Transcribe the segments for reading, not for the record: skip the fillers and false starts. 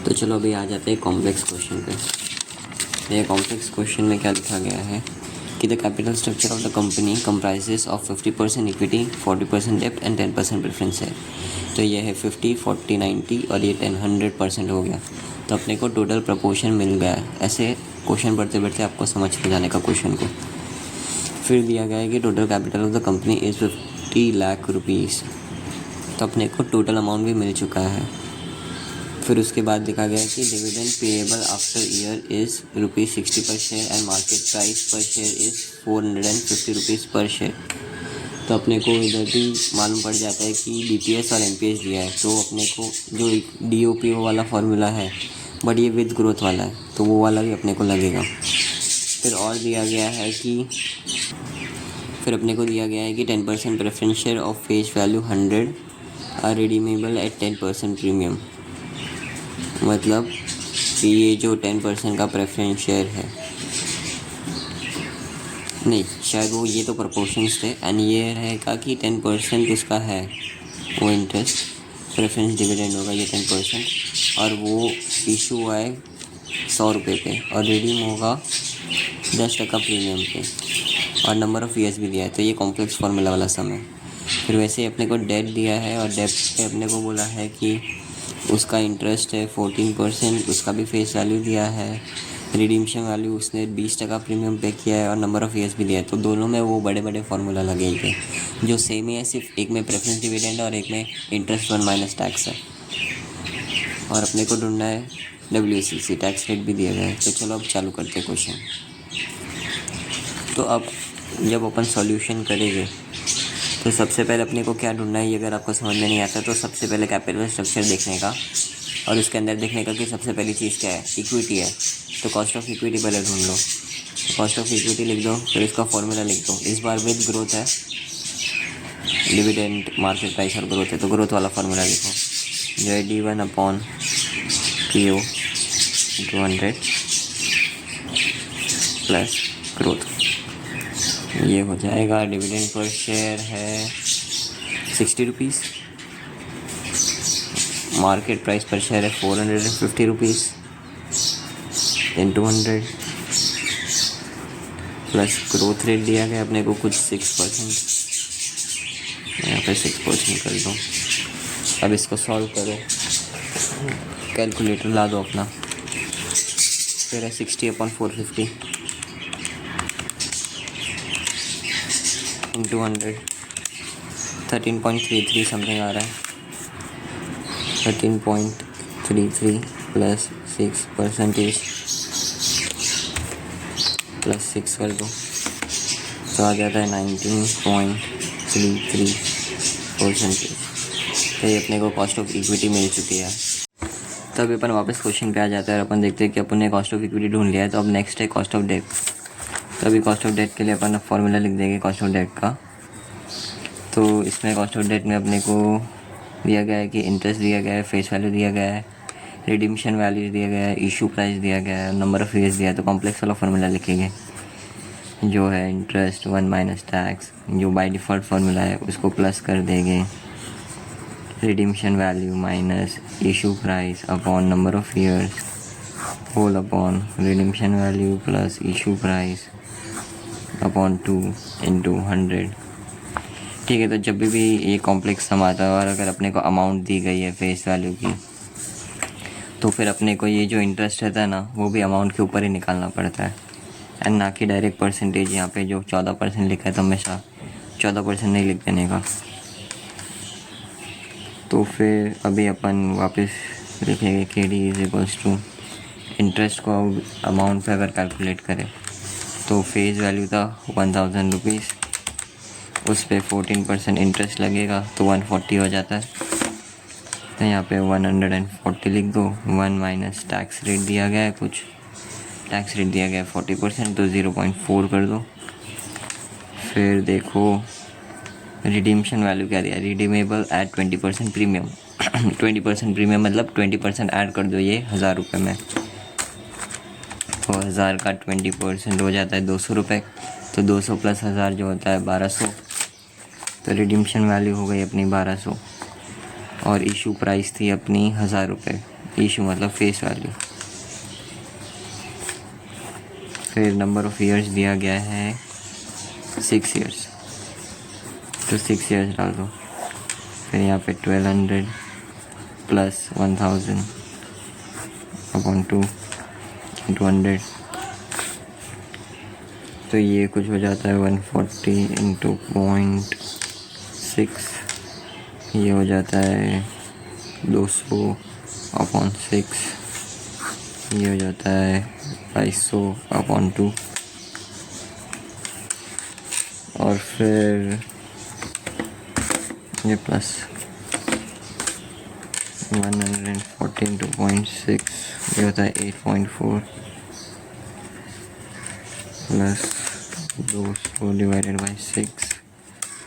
तो चलो अभी आ जाते हैं कॉम्प्लेक्स क्वेश्चन पे। ये कॉम्प्लेक्स क्वेश्चन में क्या लिखा गया है कि the capital structure of the company comprises of 50% equity, 40% डेब्ट एंड 10% प्रेफरेंस है। तो ये है 50, 40, 90 और ये 10, 100% हो गया। तो अपने को टोटल प्रपोर्शन मिल गया है। ऐसे क्वेश्चन पढ़ते पढ़ते आपको समझते जाने का क्वेश्चन को। फिर दिया गया है कि total capital of the company is 50 lakh rupees. तो अपने को टोटल अमाउंट भी मिल चुका है। फिर उसके बाद लिखा गया है कि dividend payable after year is ₹60 पर शेयर एंड मार्केट प्राइस पर शेयर इज़ ₹450 पर शेयर। तो अपने को इधर भी मालूम पड़ जाता है कि DPS और MPS दिया है। तो अपने को जो DOPO वाला फार्मूला है बट ये विद ग्रोथ वाला है, तो वो वाला भी अपने को लगेगा। फिर और दिया गया है कि फिर अपने को दिया गया है कि 10% preference share of face value 100 are redeemable at 10% premium. मतलब कि ये जो 10% का प्रेफरेंस शेयर है, नहीं शायद वो ये तो प्रपोर्शंस थे, एंड ये रहेगा कि 10% उसका है वो इंटरेस्ट, प्रेफरेंस डिविडेंड होगा ये 10%, और वो इशू हुआ है 100 रुपये पे और रिडीम होगा 10% प्रीमियम पे, और नंबर ऑफ़ ईयर्स भी दिया है। तो ये कॉम्प्लेक्स फार्मूला वाला सम है। फिर वैसे ही अपने को डेट दिया है और डेट पे अपने को बोला है कि उसका इंटरेस्ट है 14%, उसका भी फेस वैल्यू दिया है, रिडीम्शन वैल्यू उसने 20% प्रीमियम पे किया है और नंबर ऑफ़ ईयर्स भी दिया है। तो दोनों में वो बड़े बड़े फार्मूला लगे थे जो सेम ही है, सिर्फ एक में प्रेफरेंस डिविडेंड और एक में इंटरेस्ट 1 माइनस टैक्स है। और अपने को ढूंढना है WACC, टैक्स रेट भी दिया गया है। तो चलो अब चालू करते हैं क्वेश्चन। तो अब जब अपन सॉल्यूशन करेंगे तो सबसे पहले अपने को क्या ढूंढना है, ये अगर आपको समझ में नहीं आता तो सबसे पहले कैपिटल स्ट्रक्चर देखने का और उसके अंदर देखने का कि सबसे पहली चीज़ क्या है, इक्विटी है। तो कॉस्ट ऑफ इक्विटी पहले ढूंढ लो। कॉस्ट ऑफ इक्विटी लिख दो, फिर इसका फॉर्मूला लिख दो। इस बार विद ग्रोथ है, डिविडेंड, मार्केट प्राइस और ग्रोथ है, तो ग्रोथ वाला फार्मूला लिखो, जो है D1/PO 200 प्लस ग्रोथ। ये हो जाएगा, डिविडेंड पर शेयर है 60 रुपीज़, मार्केट प्राइस पर शेयर है 450 rupees in 200 plus growth rate दिया गया अपने को कुछ 6%, यहाँ पे 6% कर दो। अब इसको सॉल्व करो, कैलकुलेटर ला दो अपना। फिर है 60/450 इंटू 100, 13.33 समथिंग आ रहा है। 13.33 प्लस 6% प्लस 6 कर दो, तो आ जाता है 19.33%। तो ये अपने को कॉस्ट ऑफ इक्विटी मिल चुकी है। तब अपन वापस क्वेश्चन पे आ जाता है और अपन देखते हैं कि अपन ने कॉस्ट ऑफ इक्विटी ढूंढ लिया है। तो अब नेक्स्ट है कॉस्ट ऑफ डेट। तो अभी कॉस्ट ऑफ डेट के लिए अपन फॉर्मूला लिख देंगे कॉस्ट ऑफ डेट का। तो इसमें कॉस्ट ऑफ डेट में अपने को दिया गया है कि इंटरेस्ट दिया गया है, फेस वैल्यू दिया गया है, रिडीम्शन वैल्यू दिया गया है, इशू प्राइस दिया गया है, नंबर ऑफ़ ईयर्स दिया है। तो कॉम्प्लेक्स वाला फार्मूला लिखेंगे, जो है इंटरेस्ट 1 माइनस टैक्स, जो बाय डिफ़ॉल्ट फार्मूला है उसको प्लस कर देंगे, redemption value minus issue price upon number of years whole upon redemption value plus issue price upon 2 into 100। ठीक है। तो जब भी ये कॉम्प्लेक्स सम आता है और अगर अपने को अमाउंट दी गई है फेस वैल्यू की, तो फिर अपने को ये जो इंटरेस्ट रहता है ना, वो भी अमाउंट के ऊपर ही निकालना पड़ता है, एंड ना कि डायरेक्ट परसेंटेज। यहाँ पे जो 14% लिखा है तो हमेशा 14% नहीं लिख देने का। तो फिर अभी अपन वापस लिखेंगे KD is equals to, interest को अमाउंट पे अगर कैलकुलेट करें तो फेस वैल्यू था 1000 रुपीज़, उस पर 14% इंटरेस्ट लगेगा तो 140 हो जाता है। तो यहाँ पे 140 लिख दो। 1 माइनस टैक्स रेट दिया गया है, कुछ टैक्स रेट दिया गया है 40%, तो 0.4 कर दो। फिर देखो रिडीम्शन वैल्यू क्या दिया, रिडीमेबल एट 20% प्रीमियम। 20% प्रीमियम मतलब 20% ऐड कर दो ये 1000 रुपये में, तो 1000 का 20% हो जाता है 200 रुपये। तो 200 प्लस 1000 जो होता है 1200। तो रिडीम्शन वैल्यू हो गई अपनी 1200 और इशू प्राइस थी अपनी 1000 रुपये। इशू मतलब फेस वैल्यू। फिर नंबर ऑफ ईयर्स दिया गया है 6 ईयर्स, तो 6 ईयर्स डाल दो। फिर यहाँ पे 1200 प्लस 1000 अपॉन 2 इंटू 100, तो ये कुछ हो जाता है 140 इंटू 0.6, ये हो जाता है 200 अपॉन 6, ये हो जाता है 2200 अपॉन 2, और फिर ये प्लस 140 इंटू 0.6, ये होता है 8.4 प्लस 200 डिवाइडेड बाई 6,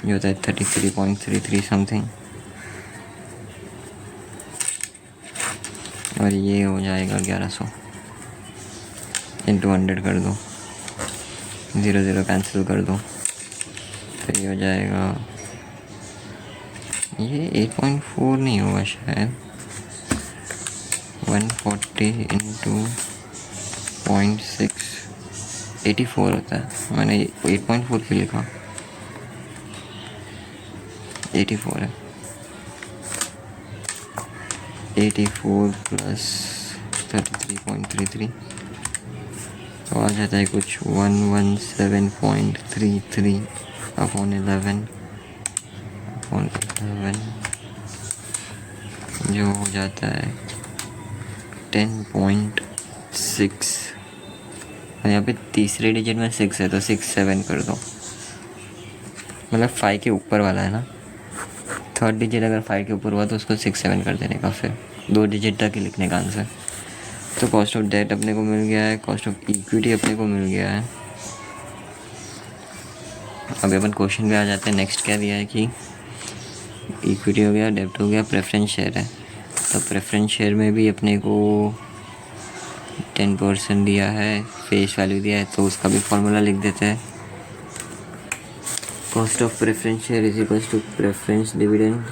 ये होता है 33.33 समथिंग, और ये हो जाएगा 1100 इंटू 100 कर दो, 0 0 कैंसिल कर दो, तो ये हो जाएगा, ये 8.4 नहीं होगा शायद, 140 इंटू 0.6 84 होता है, मैंने 8.4 क्यों लिखा, 84 है, 84 प्लस 33.33, तो आ जाता है कुछ 117.33 अपॉन 11 जो हो जाता है 10.6, और यहाँ पे तीसरे डिजिट में 6 है तो 67 कर दो, मतलब 5 के ऊपर वाला है ना, थर्ड डिजिट अगर 5 के ऊपर हुआ तो उसको 67 कर देने का, फिर 2 डिजिट तक ही लिखने का आंसर। तो कॉस्ट ऑफ डेट अपने को मिल गया है, कॉस्ट ऑफ इक्विटी अपने को मिल गया है। अभी अपन क्वेश्चन पे आ जाते हैं। नेक्स्ट क्या दिया है कि इक्विटी हो गया, डेब्ट हो गया, प्रेफरेंस शेयर है। तो प्रेफरेंस शेयर में भी अपने को 10% दिया है, फेस वैल्यू दिया है, तो उसका भी फॉर्मूला लिख देते हैं। Cost of preference share is equal to preference dividend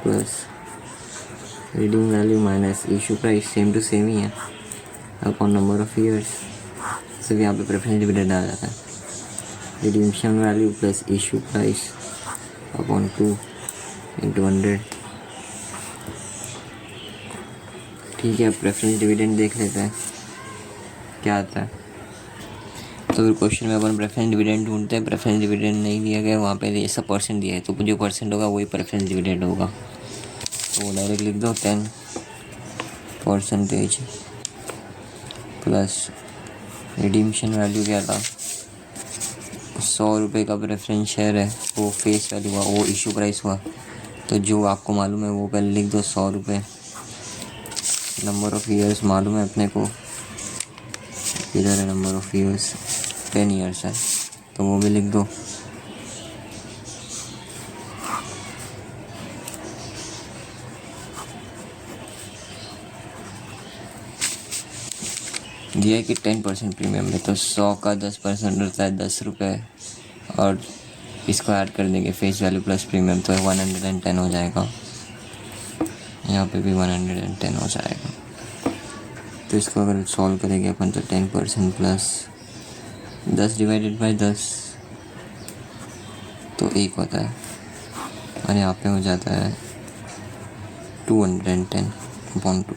plus reading value minus issue price, same to same ही है, अपॉन नंबर ऑफ ईयर्स। सिर्फ यहाँ पे प्रेफरेंस डिविडेंड आ जाता है, रिडीम्पशन value plus issue price upon 2 into 100। ठीक है, प्रेफरेंस डिविडेंड देख लेते हैं क्या आता है। तो फिर क्वेश्चन में अपन प्रेफरेंस डिविडेंड ढूंढते हैं। प्रेफरेंस डिविडेंड नहीं दिया गया, वहाँ पे ये सब परसेंट दिया है, तो जो परसेंट होगा वही प्रेफरेंस डिविडेंड होगा। तो वो डायरेक्ट लिख दो 10% प्लस रिडीम्पशन वैल्यू क्या था, 100 रुपये का प्रेफरेंस शेयर है, वो फेस वैल्यू हुआ, वो इशू प्राइस हुआ, तो जो आपको मालूम है वो पहले लिख दो 100 रुपये। नंबर ऑफ़ ईयर्स मालूम है अपने को, इधर है नंबर ऑफ़ ईयर्स 10 ईयर्स है, तो वो भी लिख दो। दिया है कि 10% प्रीमियम में, तो 100 का 10% होता है 10 रुपये, और इसको ऐड कर देंगे फेस वैल्यू प्लस प्रीमियम, तो 110 हो जाएगा। यहाँ पे भी 110 हो जाएगा। तो इसको अगर सॉल्व करेंगे अपन तो 10% प्लस 10 डिवाइडेड बाई 10 तो 1 होता है, और यहाँ पे हो जाता है 210 अपॉन 2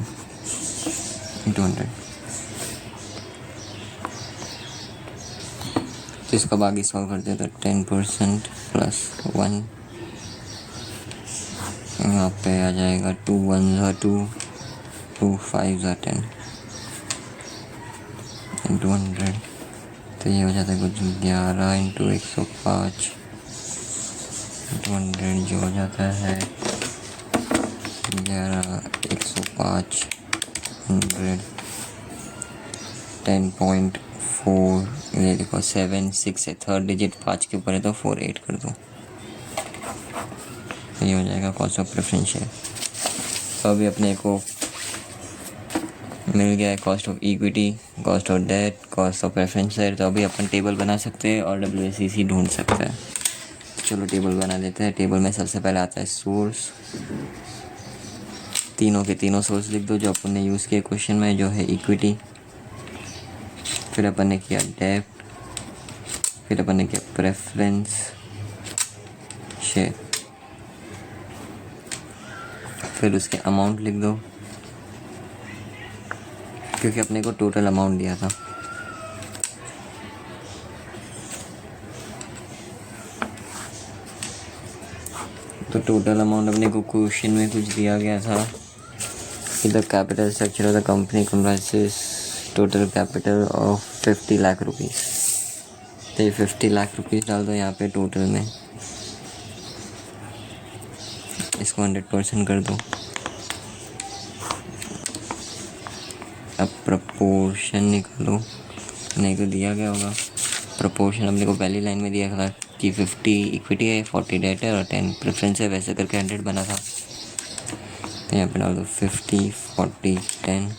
इंटू 100। तो इसका बाकी सॉल्व करते हैं तो 10% प्लस 1, यहाँ पे आ जाएगा 2 1 2 2 5 10 इंटू 100, तो ये हो जाता है कुछ 11 इंटू 105 इंटू 100, जो हो जाता है 11 105 100 10.4, ये देखो 7 6 है, थर्ड डिजिट 5 के ऊपर है तो 4 8 कर दो, ये हो जाएगा कॉस्ट ऑफ प्रेफरेंस शेयर। तो अभी अपने को मिल गया है cost of equity, cost of debt, cost of preference share. तो अभी अपन टेबल बना सकते हैं और WACC ढूंढ सकते हैं। चलो टेबल बना लेते हैं। टेबल में सबसे पहले आता है सोर्स, तीनों के तीनों सोर्स लिख दो जो अपन ने यूज़ किया क्वेश्चन में, जो है इक्विटी, फिर अपन ने किया डेब्ट, फिर अपन ने किया प्रेफरेंस शेयर, फिर उसके अमाउंट लिख दो क्योंकि अपने को टोटल अमाउंट दिया था। तो टोटल अमाउंट अपने को क्वेश्चन में कुछ दिया गया था कि the capital structure of the company comprises total capital of 50 lakh rupees. तो ये 50 लाख रुपीज़ डाल दो यहाँ पे टोटल में, इसको 100% कर दो। अब प्रपोर्शन निकालो, नहीं तो दिया गया होगा प्रपोर्शन अपने को पहली लाइन में दिया था कि 50 इक्विटी है, 40 डेट है और 10 प्रेफरेंस है, वैसे करके 100 बना था। तो यहाँ पे डाल दो 50 40 10।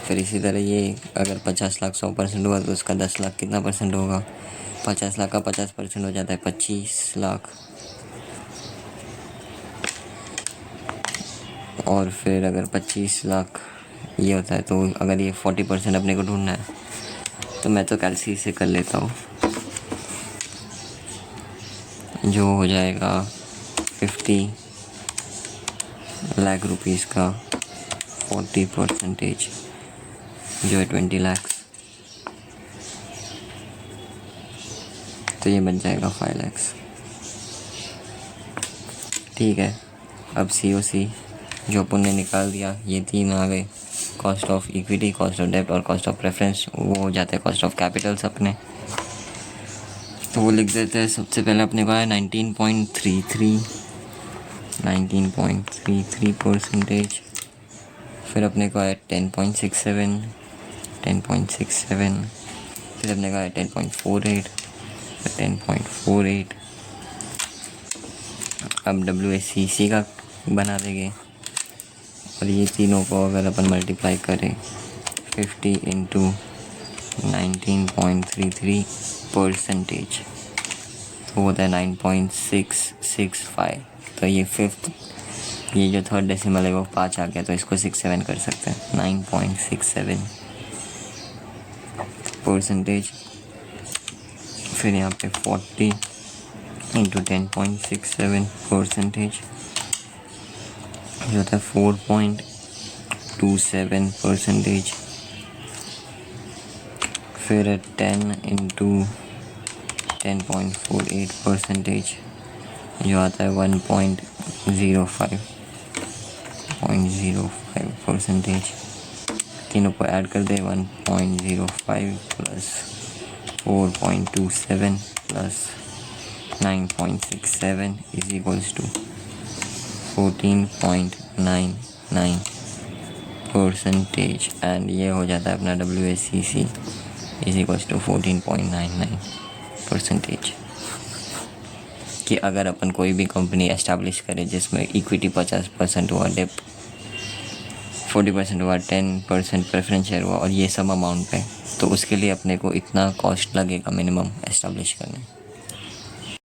फिर इसी तरह ये अगर 50 लाख 100% हुआ तो उसका 10 लाख कितना परसेंट होगा? 50 लाख का 50% हो जाता है 25 लाख। और फिर अगर 25 लाख ये होता है तो अगर ये 40% अपने को ढूंढना है तो मैं तो कैलसी से कर लेता हूँ, जो हो जाएगा 50 लाख रुपीज़ का 40% जो है 20 लाख, तो ये बन जाएगा 5 लाख। ठीक है, अब COC जो अपन ने निकाल दिया, ये तीन आ गए, cost of equity, cost of डेब्ट और कॉस्ट ऑफ प्रेफरेंस, वो हो जाते हैं कॉस्ट ऑफ कैपिटल्स अपने। तो वो लिख देते हैं। सबसे पहले अपने को है 19.33%, फिर अपने को है 10.67, फिर अपने को है 10.48, 10.48। अब WACC का बना देंगे और ये तीनों को अगर अपन मल्टीप्लाई करें 50 इंटू 19.33% तो होता है 9.665। तो ये फिफ्थ, ये जो थर्ड डेसिमल है वो 5 आ गया, तो इसको 67 कर सकते हैं, 9.67%। फिर यहाँ पे 40 इंटू 10.67% जो होता है 4.27%। फिर 10 इंटू 10.48% जो आता है 1.05%। तीनों को ऐड कर दे, 1.05 plus 4.27 plus 9.67 is equals to 14.99%। And ये हो जाता है अपना WACC इज इक्वल्स टू 14.99%। कि अगर अपन कोई भी कंपनी एस्टैब्लिश करें जिसमें इक्विटी 50% हुआ, डेब्ट 40% हुआ, 10% प्रेफरेंस शेयर हुआ और ये सब अमाउंट पे, तो उसके लिए अपने को इतना कॉस्ट लगेगा मिनिमम एस्टैब्लिश करने।